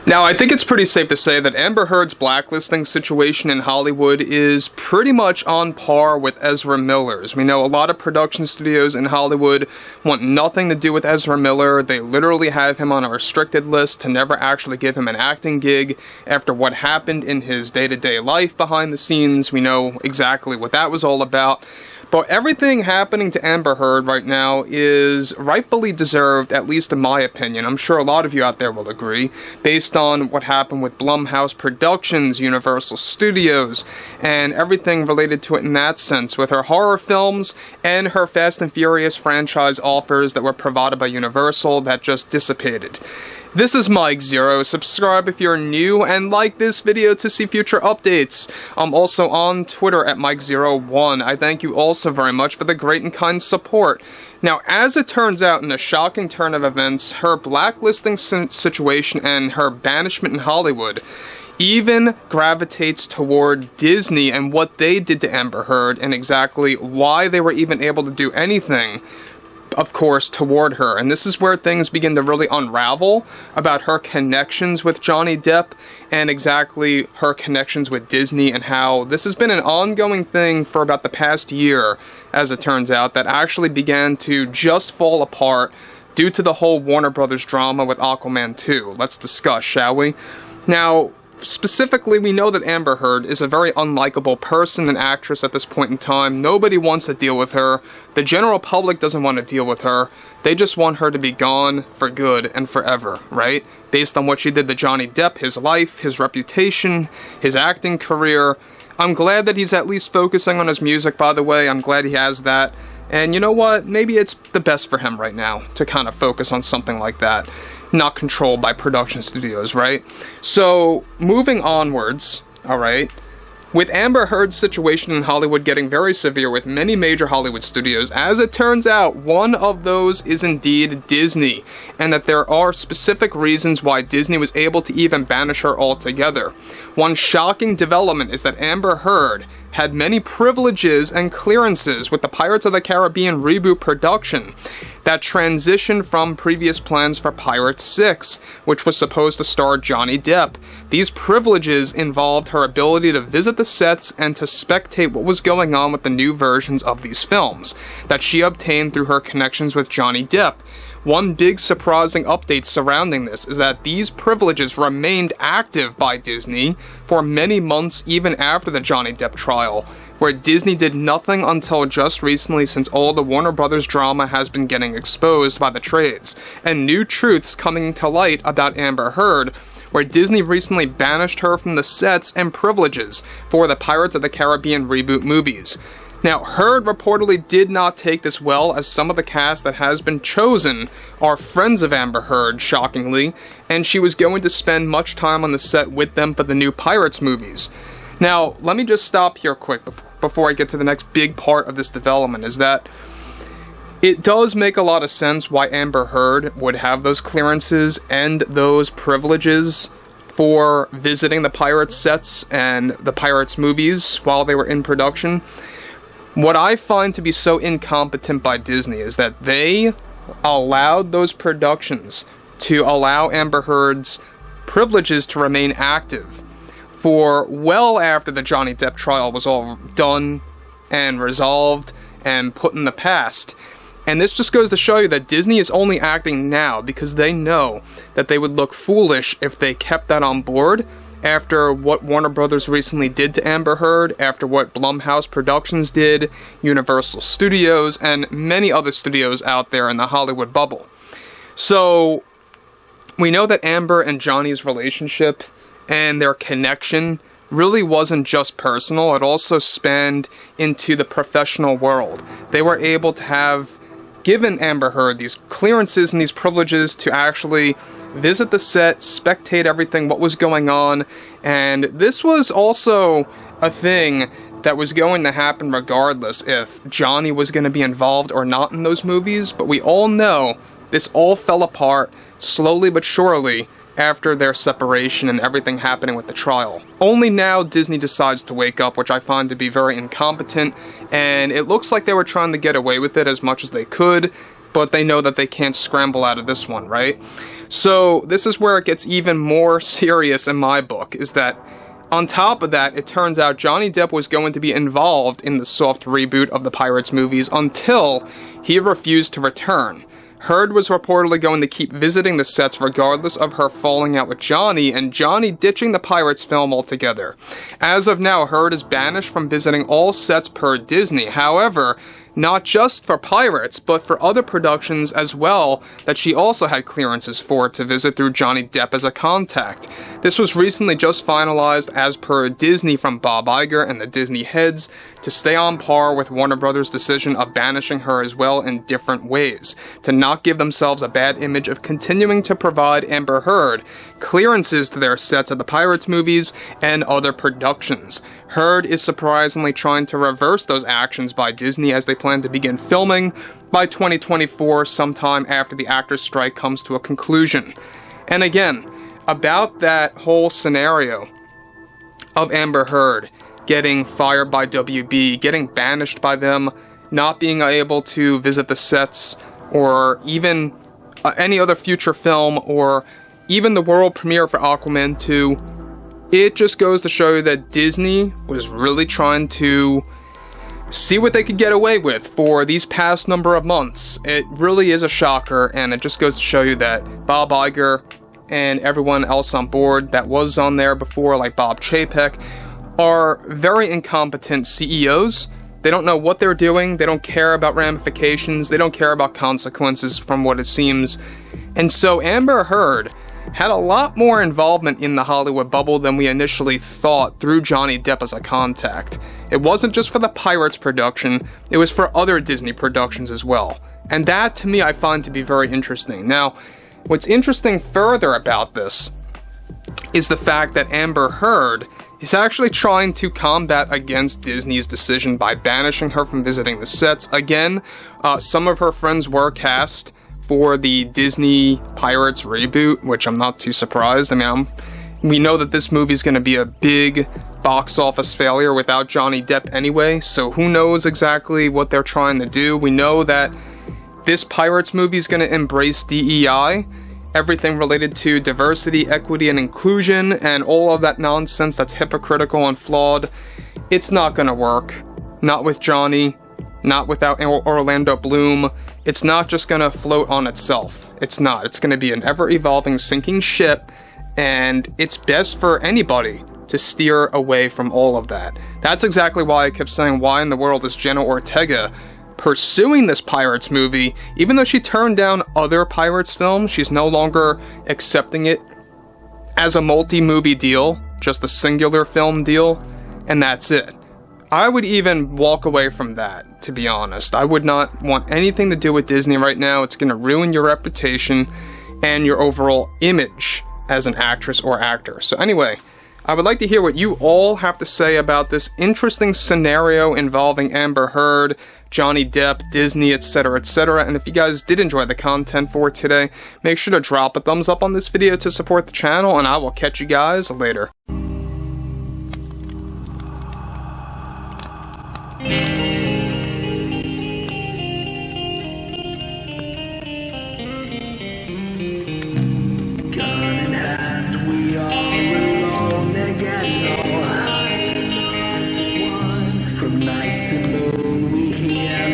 Now, I think it's pretty safe to say that Amber Heard's blacklisting situation in Hollywood is pretty much on par with Ezra Miller's. We know a lot of production studios in Hollywood want nothing to do with Ezra Miller. They literally have him on a restricted list to never actually give him an acting gig after what happened in his day-to-day life behind the scenes. We know exactly what that was all about. But everything happening to Amber Heard right now is rightfully deserved, at least in my opinion. I'm sure a lot of you out there will agree, based on what happened with Blumhouse Productions, Universal Studios, and everything related to it in that sense, with her horror films and her Fast and Furious franchise offers that were provided by Universal that just dissipated. This is Mike Zero. Subscribe if you're new and like this video to see future updates. I'm also on Twitter at Mike01. I thank you also very much for the great and kind support. Now, as it turns out, in a shocking turn of events, her blacklisting situation and her banishment in Hollywood even gravitates toward Disney and what they did to Amber Heard and exactly why they were even able to do anything, of course, toward her. And this is where things begin to really unravel about her connections with Johnny Depp and exactly her connections with Disney, and how this has been an ongoing thing for about the past year, as it turns out, that actually began to just fall apart due to the whole Warner Brothers drama with Aquaman 2. Let's discuss, shall we? Now, specifically, we know that Amber Heard is a very unlikable person and actress at this point in time. Nobody wants to deal with her. The general public doesn't want to deal with her. They just want her to be gone for good and forever, right? Based on what she did to Johnny Depp, his life, his reputation, his acting career. I'm glad that he's at least focusing on his music, by the way. I'm glad he has that. And you know what? Maybe it's the best for him right now to kind of focus on something like that, not controlled by production studios, right? So, moving onwards, alright, with Amber Heard's situation in Hollywood getting very severe with many major Hollywood studios, as it turns out, one of those is indeed Disney, and that there are specific reasons why Disney was able to even banish her altogether. One shocking development is that Amber Heard had many privileges and clearances with the Pirates of the Caribbean reboot production that transitioned from previous plans for Pirates 6, which was supposed to star Johnny Depp. These privileges involved her ability to visit the sets and to spectate what was going on with the new versions of these films, that she obtained through her connections with Johnny Depp. One big surprising update surrounding this is that these privileges remained active by Disney for many months even after the Johnny Depp trial, where Disney did nothing until just recently, since all the Warner Brothers drama has been getting exposed by the trades, and new truths coming to light about Amber Heard, where Disney recently banished her from the sets and privileges for the Pirates of the Caribbean reboot movies. Now, Heard reportedly did not take this well, as some of the cast that has been chosen are friends of Amber Heard, shockingly, and she was going to spend much time on the set with them for the new Pirates movies. Now, let me just stop here quick before I get to the next big part of this development, is that it does make a lot of sense why Amber Heard would have those clearances and those privileges for visiting the Pirates sets and the Pirates movies while they were in production. What I find to be so incompetent by Disney is that they allowed those productions to allow Amber Heard's privileges to remain active for well after the Johnny Depp trial was all done and resolved and put in the past. And this just goes to show you that Disney is only acting now because they know that they would look foolish if they kept that on board after what Warner Brothers recently did to Amber Heard, after what Blumhouse Productions did, Universal Studios, and many other studios out there in the Hollywood bubble. So, we know that Amber and Johnny's relationship and their connection really wasn't just personal, it also spanned into the professional world. They were able to have given Amber Heard these clearances and these privileges to actually visit the set, spectate everything, what was going on, and this was also a thing that was going to happen regardless if Johnny was going to be involved or not in those movies, but we all know this all fell apart slowly but surely after their separation and everything happening with the trial. Only now Disney decides to wake up, which I find to be very incompetent, and it looks like they were trying to get away with it as much as they could, but they know that they can't scramble out of this one, right? So this is where it gets even more serious in my book, is that on top of that, it turns out Johnny Depp was going to be involved in the soft reboot of the Pirates movies until he refused to return. Heard was reportedly going to keep visiting the sets regardless of her falling out with Johnny, and Johnny ditching the Pirates film altogether. As of now, Heard is banished from visiting all sets per Disney. However, not just for Pirates, but for other productions as well that she also had clearances for to visit through Johnny Depp as a contact. This was recently just finalized as per Disney from Bob Iger and the Disney heads to stay on par with Warner Brothers' decision of banishing her as well in different ways, to not give themselves a bad image of continuing to provide Amber Heard clearances to their sets of the Pirates movies and other productions. Heard is surprisingly trying to reverse those actions by Disney as they plan to begin filming by 2024, sometime after the actors' strike comes to a conclusion. And again, about that whole scenario of Amber Heard getting fired by WB, getting banished by them, not being able to visit the sets, or even any other future film, or even the world premiere for Aquaman 2, it just goes to show you that Disney was really trying to see what they could get away with for these past number of months. It really is a shocker, and it just goes to show you that Bob Iger and everyone else on board that was on there before, like Bob Chapek, are very incompetent CEOs. They don't know what they're doing, they don't care about ramifications, they don't care about consequences from what it seems. And so Amber Heard had a lot more involvement in the Hollywood bubble than we initially thought through Johnny Depp as a contact. It wasn't just for the Pirates production, it was for other Disney productions as well. And that, to me, I find to be very interesting. Now, what's interesting further about this is the fact that Amber Heard is actually trying to combat against Disney's decision by banishing her from visiting the sets. Again, some of her friends were cast for the Disney Pirates reboot, which I'm not too surprised. I mean, we know that this movie is going to be a big box office failure without Johnny Depp anyway, so who knows exactly what they're trying to do. We know that this Pirates movie is going to embrace DEI, everything related to diversity, equity, and inclusion, and all of that nonsense that's hypocritical and flawed. It's not going to work. Not with Johnny, not without Orlando Bloom. It's not just going to float on itself. It's not. It's going to be an ever-evolving, sinking ship, and it's best for anybody to steer away from all of that. That's exactly why I kept saying, why in the world is Jenna Ortega pursuing this Pirates movie? Even though she turned down other Pirates films, she's no longer accepting it as a multi-movie deal, just a singular film deal, and that's it. I would even walk away from that, to be honest. I would not want anything to do with Disney right now. It's going to ruin your reputation and your overall image as an actress or actor. So anyway, I would like to hear what you all have to say about this interesting scenario involving Amber Heard, Johnny Depp, Disney, etc., etc. And if you guys did enjoy the content for today, make sure to drop a thumbs up on this video to support the channel, and I will catch you guys later. From night to moon we hear